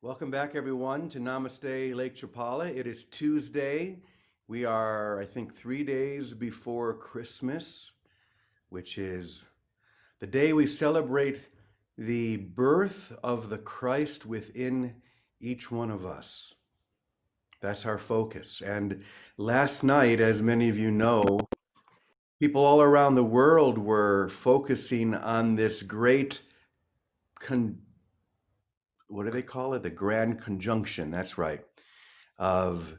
Welcome back, everyone, to Namaste Lake Chapala. It is Tuesday. We are, I think, 3 days before Christmas, which is the day we celebrate the birth of the Christ within each one of us. That's our focus. And last night, as many of you know, people all around the world were focusing on this great what do they call it? The grand conjunction, that's right, of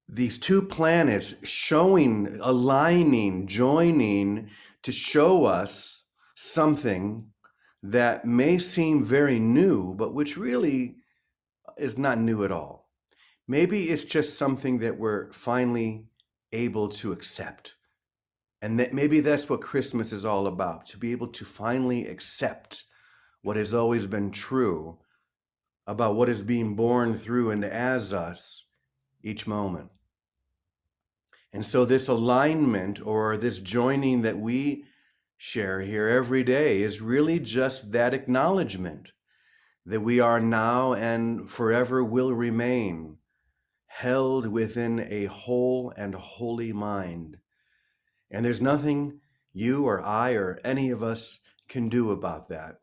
these two planets showing, aligning, joining to show us something that may seem very new, but which really is not new at all. Maybe it's just something that we're finally able to accept. And that maybe that's what Christmas is all about, to be able to finally accept what has always been true about what is being born through and as us each moment. And so this alignment or this joining that we share here every day is really just that acknowledgement that we are now and forever will remain held within a whole and holy mind. And there's nothing you or I or any of us can do about that,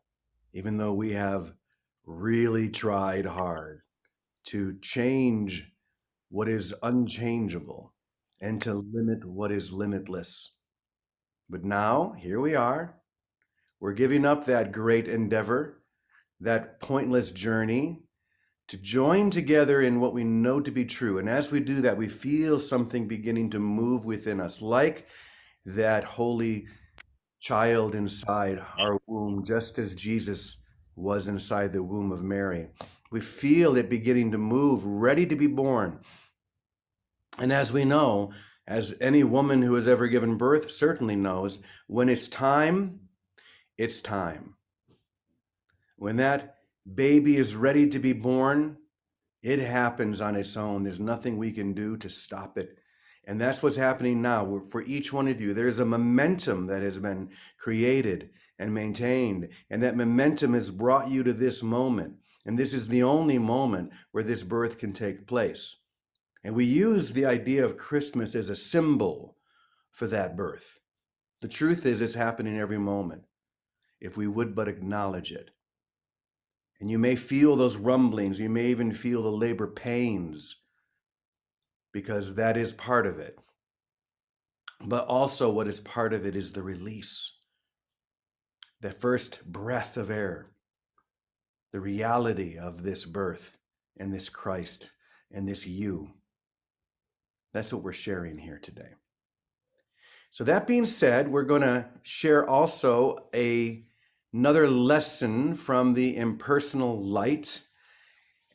even though we have really tried hard to change what is unchangeable and to limit what is limitless. But now, here we are. We're giving up that great endeavor, that pointless journey, to join together in what we know to be true. And as we do that, we feel something beginning to move within us, like that holy child inside our womb, just as Jesus was inside the womb of Mary. We feel it beginning to move, ready to be born. And as we know, as any woman who has ever given birth certainly knows, when it's time, it's time. When that baby is ready to be born, it happens on its own. There's nothing we can do to stop it. And that's what's happening now for each one of you. There's a momentum that has been created and maintained, and that momentum has brought you to this moment. And this is the only moment where this birth can take place. And we use the idea of Christmas as a symbol for that birth. The truth is, it's happening every moment, if we would but acknowledge it. And you may feel those rumblings, you may even feel the labor pains, because that is part of it. But also what is part of it is the release, the first breath of air, the reality of this birth and this Christ and this you. That's what we're sharing here today. So that being said, we're going to share also another lesson from the impersonal light.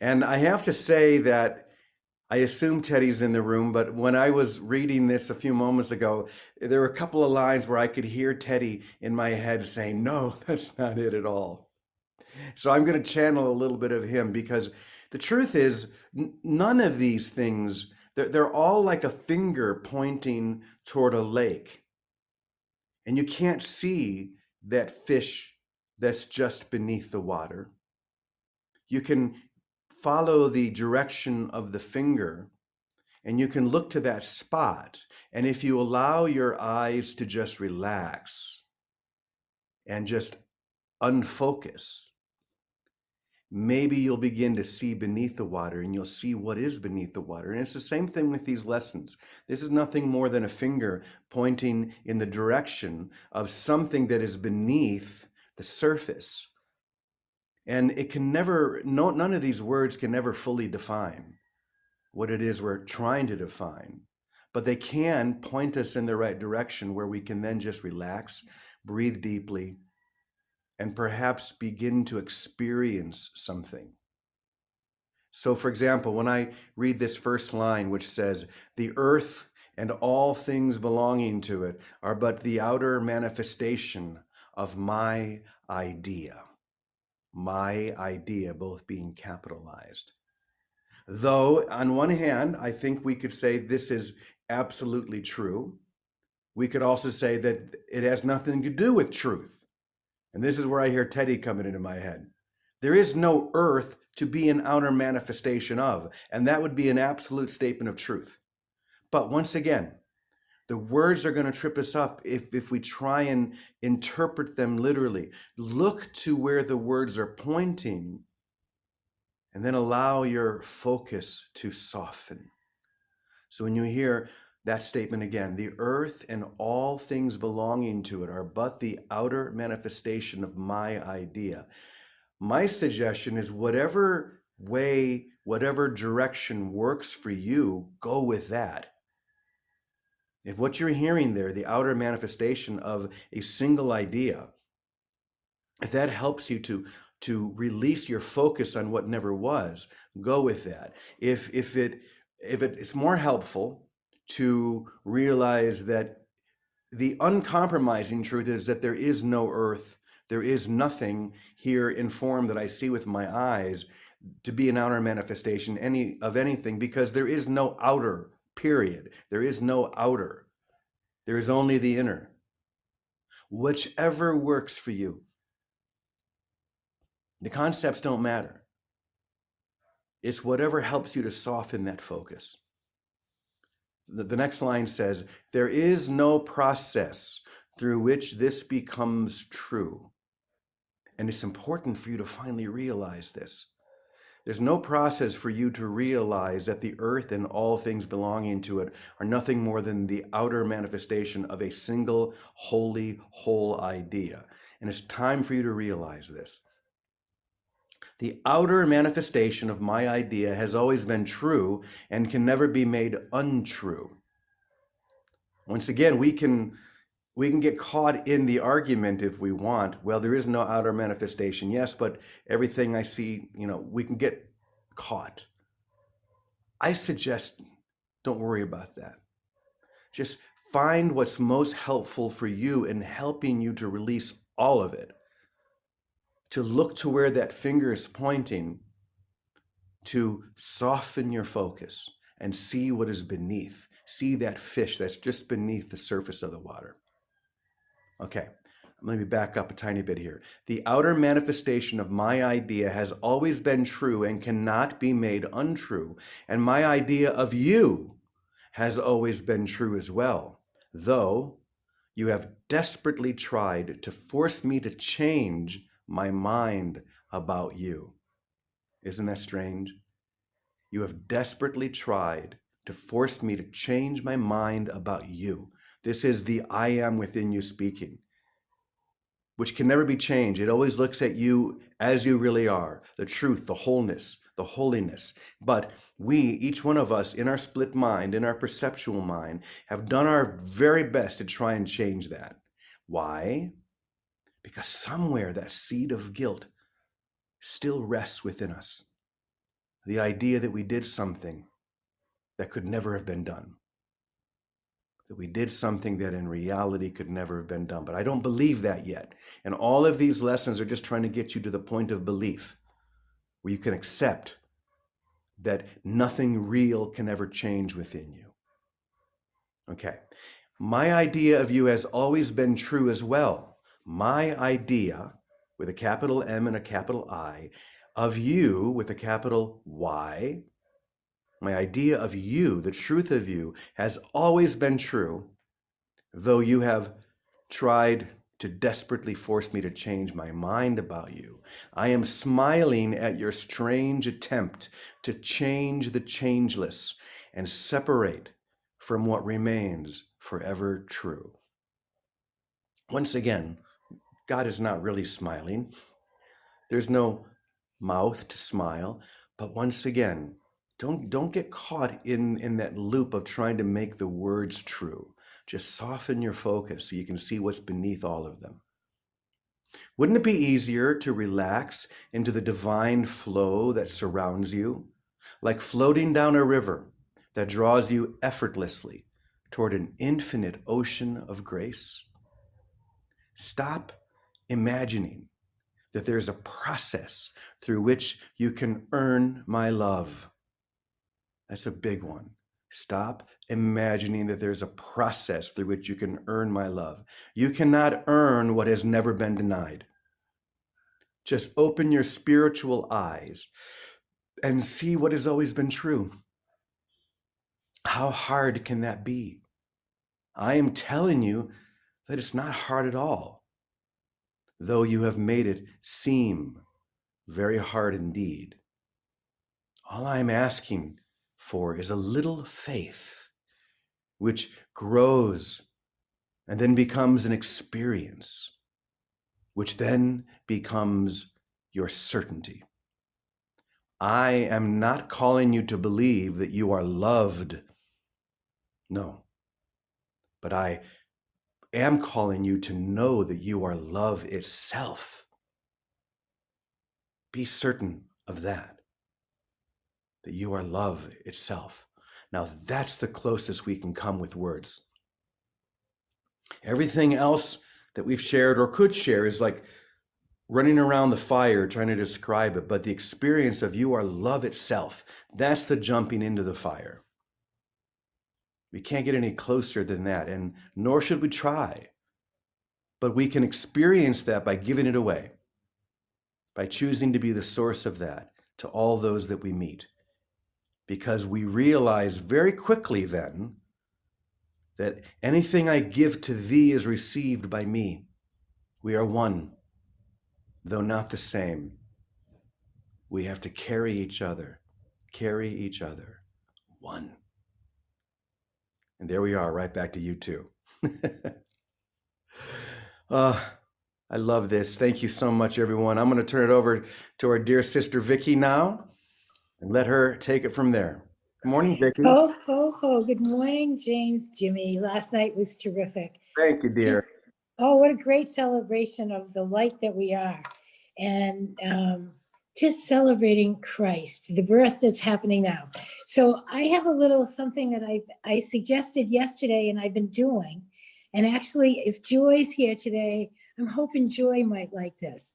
And I have to say that I assume Teddy's in the room, but when I was reading this a few moments ago, there were a couple of lines where I could hear Teddy in my head saying, no, that's not it at all. So I'm going to channel a little bit of him, because the truth is, none of these things, they're all like a finger pointing toward a lake. And you can't see that fish that's just beneath the water. You can follow the direction of the finger and you can look to that spot. And if you allow your eyes to just relax and just unfocus, maybe you'll begin to see beneath the water, and you'll see what is beneath the water. And it's the same thing with these lessons. This is nothing more than a finger pointing in the direction of something that is beneath the surface. And it can never, none of these words can ever fully define what it is we're trying to define. But they can point us in the right direction, where we can then just relax, breathe deeply, and perhaps begin to experience something. So for example, when I read this first line, which says, "The earth and all things belonging to it are but the outer manifestation of my idea." My idea, both being capitalized. Though on one hand, I think we could say this is absolutely true. We could also say that it has nothing to do with truth. And this is where I hear Teddy coming into my head. There is no earth to be an outer manifestation of, and that would be an absolute statement of truth. But once again, the words are going to trip us up if we try and interpret them literally. Look to where the words are pointing and then allow your focus to soften. So when you hear that statement again, the earth and all things belonging to it are but the outer manifestation of my idea. My suggestion is whatever way, whatever direction works for you, go with that. If what you're hearing there, the outer manifestation of a single idea, if that helps you to release your focus on what never was, go with that. If it's more helpful to realize that the uncompromising truth is that there is no earth, there is nothing here in form that I see with my eyes to be an outer manifestation of anything, because there is no outer, period. There is no outer. There is only the inner. Whichever works for you. The concepts don't matter. It's whatever helps you to soften that focus. The next line says, there is no process through which this becomes true. And it's important for you to finally realize this. There's no process for you to realize that the earth and all things belonging to it are nothing more than the outer manifestation of a single, holy, whole idea. And it's time for you to realize this. The outer manifestation of my idea has always been true and can never be made untrue. Once again, we can get caught in the argument if we want. Well, there is no outer manifestation. Yes, but everything I see, we can get caught. I suggest don't worry about that. Just find what's most helpful for you in helping you to release all of it. To look to where that finger is pointing, to soften your focus and see what is beneath. See that fish that's just beneath the surface of the water. Okay, let me back up a tiny bit here. The outer manifestation of my idea has always been true and cannot be made untrue. And my idea of you has always been true as well, though you have desperately tried to force me to change my mind about you. Isn't that strange? You have desperately tried to force me to change my mind about you. This is the I am within you speaking, which can never be changed. It always looks at you as you really are, the truth, the wholeness, the holiness. But we, each one of us, in our split mind, in our perceptual mind, have done our very best to try and change that. Why? Because somewhere that seed of guilt still rests within us. The idea that we did something that could never have been done. That we did something that in reality could never have been done. But I don't believe that yet. And all of these lessons are just trying to get you to the point of belief where you can accept that nothing real can ever change within you. Okay. My idea of you has always been true as well. My idea, with a capital M and a capital I, of you with a capital Y, my idea of you, the truth of you, has always been true, though you have tried to desperately force me to change my mind about you. I am smiling at your strange attempt to change the changeless and separate from what remains forever true. Once again, God is not really smiling. There's no mouth to smile, but once again, don't get caught in that loop of trying to make the words true. Just soften your focus so you can see what's beneath all of them. Wouldn't it be easier to relax into the divine flow that surrounds you, like floating down a river that draws you effortlessly toward an infinite ocean of grace? Stop imagining that there's a process through which you can earn my love. That's a big one. Stop imagining that there's a process through which you can earn my love. You cannot earn what has never been denied. Just open your spiritual eyes and see what has always been true. How hard can that be? I am telling you that it's not hard at all, though you have made it seem very hard indeed. All I'm asking for is a little faith, which grows and then becomes an experience, which then becomes your certainty. I am not calling you to believe that you are loved. No. But I am calling you to know that you are love itself. Be certain of that you are love itself. Now that's the closest we can come with words. Everything else that we've shared or could share is like running around the fire trying to describe it, but the experience of you are love itself, that's the jumping into the fire. We can't get any closer than that, and nor should we try. But we can experience that by giving it away, by choosing to be the source of that to all those that we meet. Because we realize very quickly then that anything I give to thee is received by me. We are one, though not the same. We have to carry each other, one. And there we are, right back to you two. I love this. Thank you so much, everyone. I'm going to turn it over to our dear sister Vicky now and let her take it from there. Good morning, Vicky. Ho, ho, ho. Good morning, James, Jimmy. Last night was terrific. Thank you, dear. What a great celebration of the light that we are. And just celebrating Christ, the birth that's happening now. So I have a little something that I suggested yesterday and I've been doing. And actually, if Joy's here today, I'm hoping Joy might like this.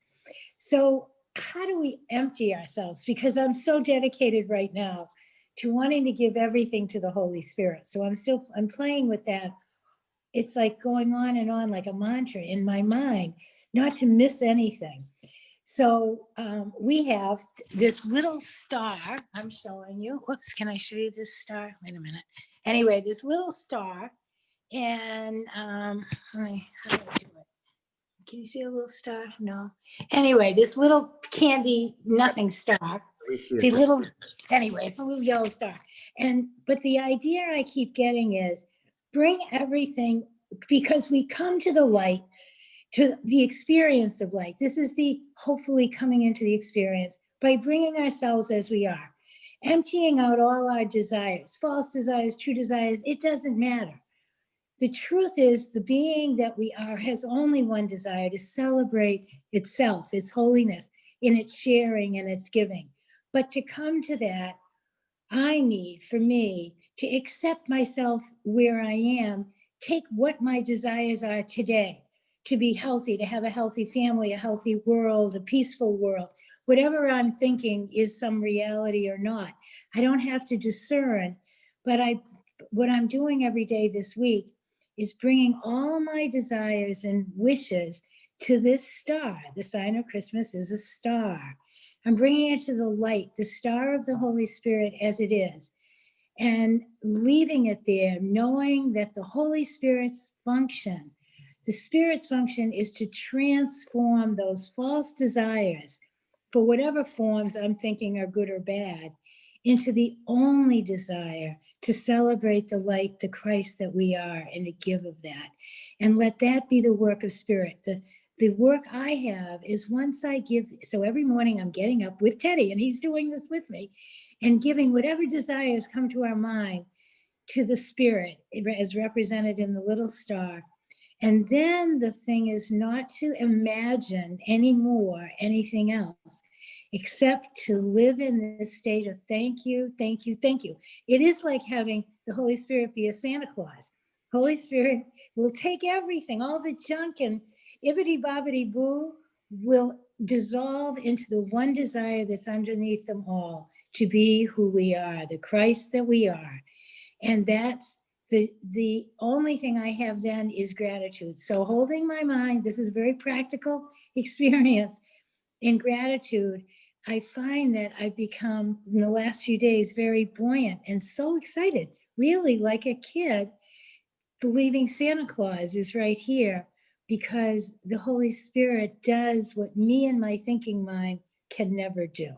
So how do we empty ourselves? Because I'm so dedicated right now to wanting to give everything to the Holy Spirit. So I'm playing with that. It's like going on and on like a mantra in my mind, not to miss anything. So we have this little star I'm showing you. Whoops, can I show you this star? Wait a minute. Anyway, this little star, and how do I do it? Can you see a little star? No. Anyway, this little candy nothing star. See, little, anyway, it's a little yellow star. But the idea I keep getting is bring everything, because we come to the light, to the experience of light. This is the hopefully coming into the experience by bringing ourselves as we are, emptying out all our desires, false desires, true desires, it doesn't matter. The truth is the being that we are has only one desire: to celebrate itself, its holiness, in its sharing and its giving. But to come to that, I need, for me, to accept myself where I am, take what my desires are today, to be healthy, to have a healthy family, a healthy world, a peaceful world. Whatever I'm thinking is some reality or not. I don't have to discern, but what I'm doing every day this week is bringing all my desires and wishes to this star. The sign of Christmas is a star. I'm bringing it to the light, the star of the Holy Spirit as it is, and leaving it there, knowing that the Holy Spirit's function, the Spirit's function is to transform those false desires, for whatever forms I'm thinking are good or bad, into the only desire to celebrate the light, the Christ that we are, and to give of that. And let that be the work of Spirit. The work I have is once I give, so every morning I'm getting up with Teddy, and he's doing this with me, and giving whatever desires come to our mind to the Spirit as represented in the little star. And then the thing is not to imagine anymore anything else, except to live in this state of thank you, thank you, thank you. It is like having the Holy Spirit be a Santa Claus. Holy Spirit will take everything, all the junk and ibbity boo will dissolve into the one desire that's underneath them all, to be who we are, the Christ that we are. And that's the only thing I have then is gratitude. So holding my mind, this is very practical experience, in gratitude, I find that I've become, in the last few days, very buoyant and so excited, really like a kid, believing Santa Claus is right here because the Holy Spirit does what me and my thinking mind can never do.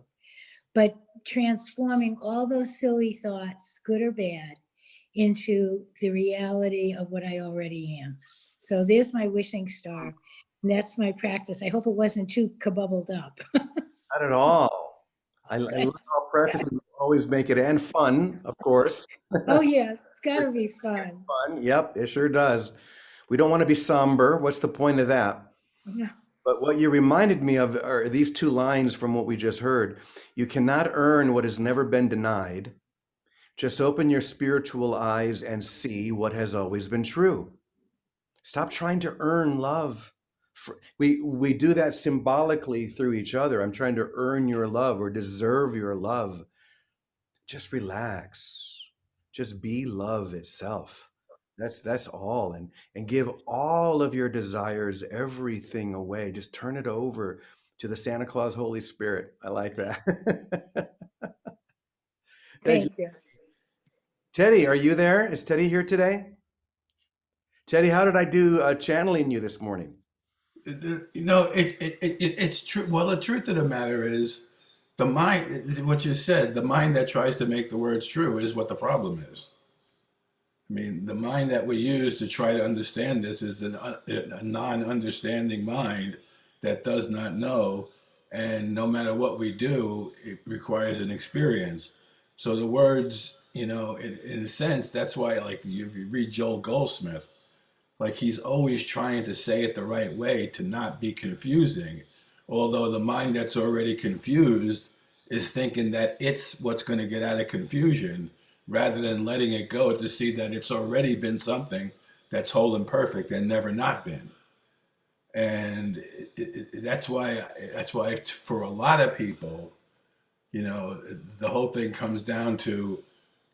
But transforming all those silly thoughts, good or bad, into the reality of what I already am. So there's my wishing star. And that's my practice. I hope it wasn't too kabubbled up. Not at all. I love how practical you always make it, and fun, of course. Oh, yes, it's got to be fun. Fun. Yep, it sure does. We don't want to be somber. What's the point of that? Yeah. But what you reminded me of are these two lines from what we just heard. You cannot earn what has never been denied. Just open your spiritual eyes and see what has always been true. Stop trying to earn love. We do that symbolically through each other. I'm trying to earn your love or deserve your love. Just relax. Just be love itself. That's all. And give all of your desires, everything away. Just turn it over to the Santa Claus Holy Spirit. I like that. Thank you. Thank you. Teddy, are you there? Is Teddy here today? Teddy, how did I do channeling you this morning? It's true. Well, the truth of the matter is, the mind, what you said, the mind that tries to make the words true is what the problem is. I mean, the mind that we use to try to understand this is a non-understanding mind that does not know, and no matter what we do, it requires an experience. So the words, in a sense, that's why, like, you read Joel Goldsmith, like he's always trying to say it the right way to not be confusing, although the mind that's already confused is thinking that it's what's going to get out of confusion rather than letting it go to see that it's already been something that's whole and perfect and never not been. And that's why for a lot of people, the whole thing comes down to,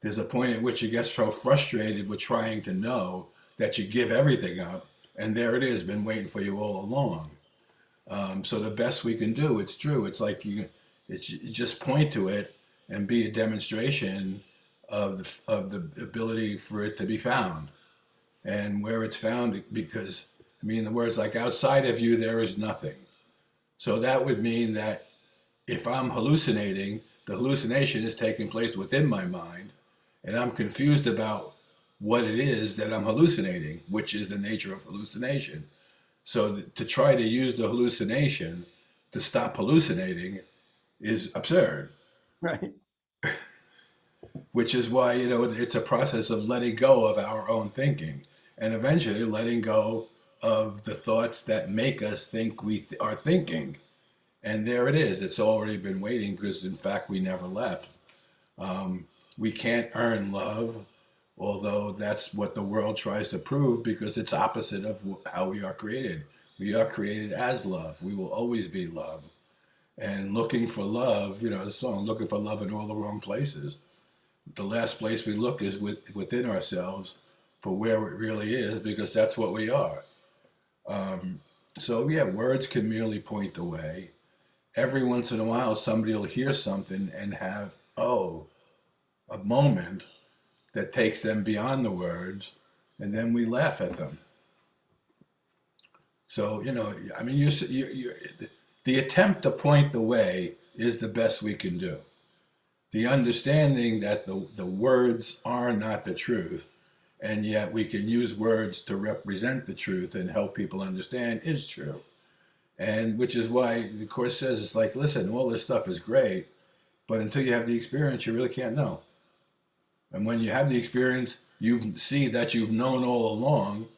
there's a point at which you get so frustrated with trying to know that you give everything up, and there it is, been waiting for you all along. So the best we can do, it's true. It's like you just point to it and be a demonstration of the ability for it to be found, and where it's found. Because I mean, the words like outside of you there is nothing. So that would mean that if I'm hallucinating, the hallucination is taking place within my mind, and I'm confused about what it is that I'm hallucinating, which is the nature of hallucination. So to try to use the hallucination to stop hallucinating is absurd, Right. which is why, it's a process of letting go of our own thinking and eventually letting go of the thoughts that make us think we are thinking. And there it is. It's already been waiting because, in fact, we never left. We can't earn love, although that's what the world tries to prove, because it's opposite of how we are created. We are created as love. We will always be love. And looking for love, the song, looking for love in all the wrong places. The last place we look is within ourselves for where it really is, because that's what we are. So, yeah, words can merely point the way. Every once in a while, somebody will hear something and have, a moment that takes them beyond the words, and then we laugh at them. So, I mean, the attempt to point the way is the best we can do. The understanding that the words are not the truth, and yet we can use words to represent the truth and help people understand, is true. And which is why the Course says, it's like, listen, all this stuff is great, but until you have the experience, you really can't know. And when you have the experience, you see that you've known all along,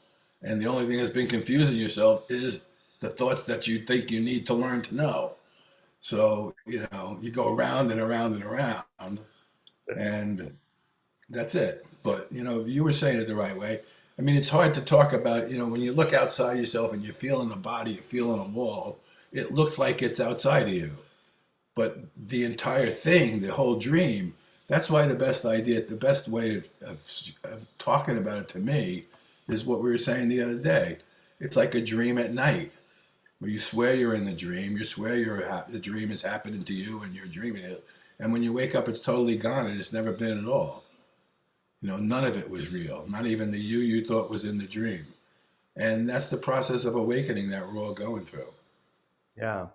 and the only thing that's been confusing yourself is the thoughts that you think you need to learn to know. So, you go around and around and around, and that's it. But, you were saying it the right way. I mean, it's hard to talk about, when you look outside yourself and you're feeling a body, you're feeling a wall, it looks like it's outside of you. But the entire thing, the whole dream, that's why the best idea, the best way of talking about it to me is what we were saying the other day. It's like a dream at night. where you swear you're in the dream, you swear the dream is happening to you and you're dreaming it. And when you wake up, it's totally gone and it's never been at all. You know, none of it was real, not even the you thought was in the dream. And that's the process of awakening that we're all going through. Yeah.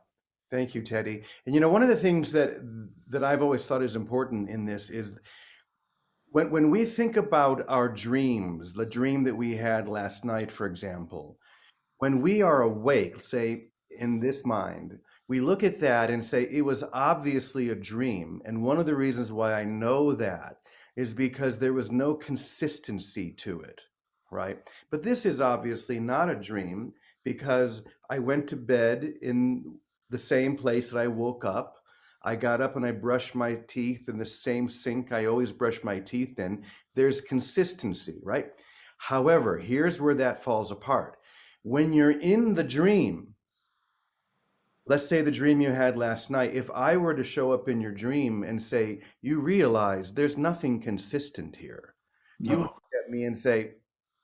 Thank you, Teddy. And you know, one of the things that I've always thought is important in this is when we think about our dreams, the dream that we had last night, for example, when we are awake, say in this mind, we look at that and say it was obviously a dream. And one of the reasons why I know that is because there was no consistency to it, right? But this is obviously not a dream because I went to bed in the same place that I woke up. I got up and I brushed my teeth in the same sink I always brush my teeth in. There's consistency, right? However, here's where that falls apart. When you're in the dream, let's say the dream you had last night, if I were to show up in your dream and say, you realize there's nothing consistent here, you would No. look at me and say,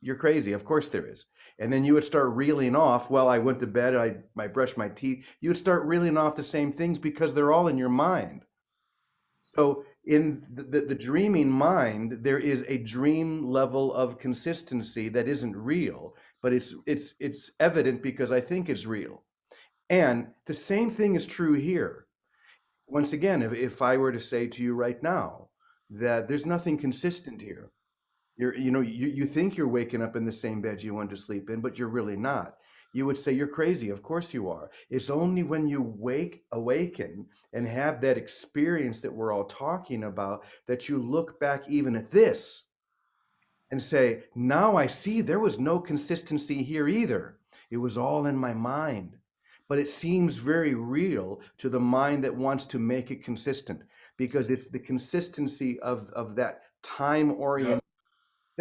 you're crazy. Of course there is. And then you would start reeling off, well, I went to bed, I brushed my teeth. You would start reeling off the same things because they're all in your mind. So in the dreaming mind, there is a dream level of consistency that isn't real, but it's evident because I think it's real. And the same thing is true here. Once again, if I were to say to you right now that there's nothing consistent here, you think you're waking up in the same bed you went to sleep in, but you're really not. You would say you're crazy. Of course you are. It's only when you awaken and have that experience that we're all talking about that you look back even at this and say, now I see there was no consistency here either. It was all in my mind. But it seems very real to the mind that wants to make it consistent because it's the consistency of that time-oriented Yep.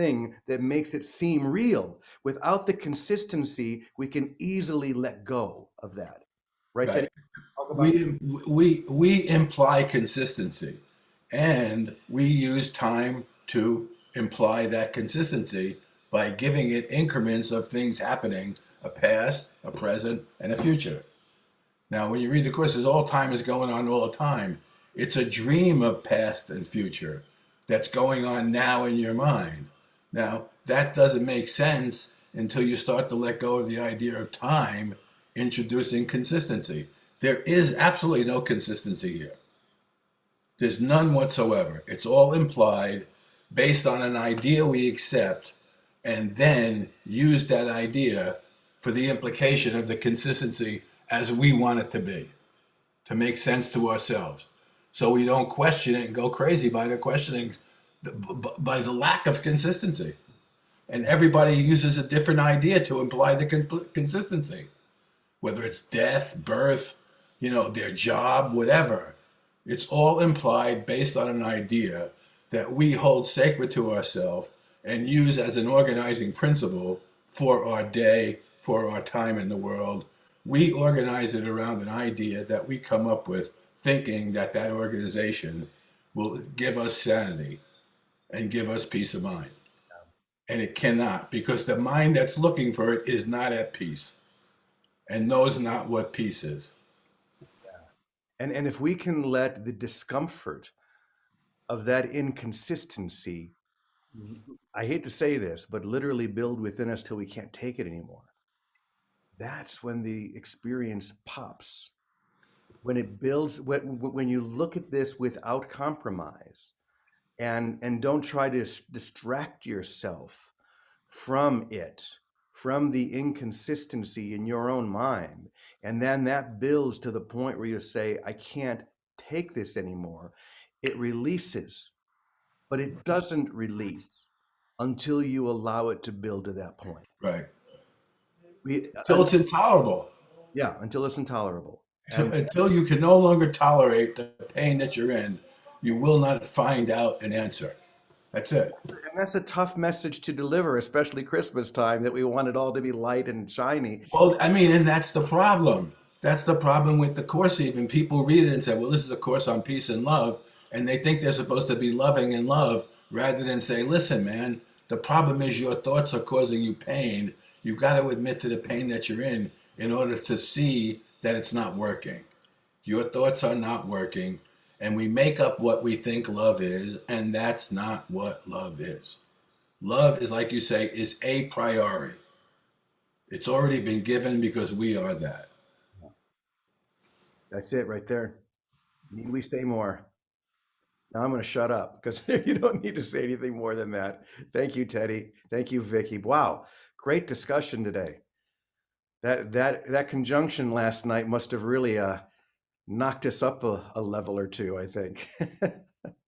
thing that makes it seem real. Without the consistency, we can easily let go of that. Right, Teddy? Right. Talk about We imply consistency, and we use time to imply that consistency by giving it increments of things happening, a past, a present, and a future. Now, when you read the courses, all time is going on all the time. It's a dream of past and future that's going on now in your mind. Now, that doesn't make sense until you start to let go of the idea of time, introducing consistency. There is absolutely no consistency here. There's none whatsoever. It's all implied based on an idea we accept and then use that idea for the implication of the consistency as we want it to be, to make sense to ourselves. So we don't question it and go crazy by the questioning, by the lack of consistency. And everybody uses a different idea to imply the consistency, whether it's death, birth, their job, whatever. It's all implied based on an idea that we hold sacred to ourselves and use as an organizing principle for our day, for our time in the world. We organize it around an idea that we come up with, thinking that that organization will give us sanity and give us peace of mind. And it cannot, because the mind that's looking for it is not at peace and knows not what peace is. and if we can let the discomfort of that inconsistency, I hate to say this, but literally build within us till we can't take it anymore. That's when the experience pops. When it builds, when you look at this without compromise and don't try to distract yourself from it, from the inconsistency in your own mind. And then that builds to the point where you say, I can't take this anymore. It releases, but it doesn't release until you allow it to build to that point. Right. We, Till it's intolerable. yeah, until it's intolerable. And Until you can no longer tolerate the pain that you're in, you will not find out an answer. That's it. that's a tough message to deliver, especially Christmas time, that we want it all to be light and shiny. Well, I mean, and that's the problem. That's the problem with the course. Even people read it and say, well, this is a course on peace and love. And they think they're supposed to be loving and love rather than say, listen, man, the problem is your thoughts are causing you pain. You've got to admit to the pain that you're in. in order to see that it's not working. Your thoughts are not working, and we make up what we think love is, and that's not what love is. Love is, like you say, is a priori. It's already been given because we are that. That's it right there. Need we say more? Now I'm going to shut up because you don't need to say anything more than that. Thank you, Teddy. Thank you, Vicky. Wow, great discussion today. That conjunction last night must have really knocked us up a level or two, I think.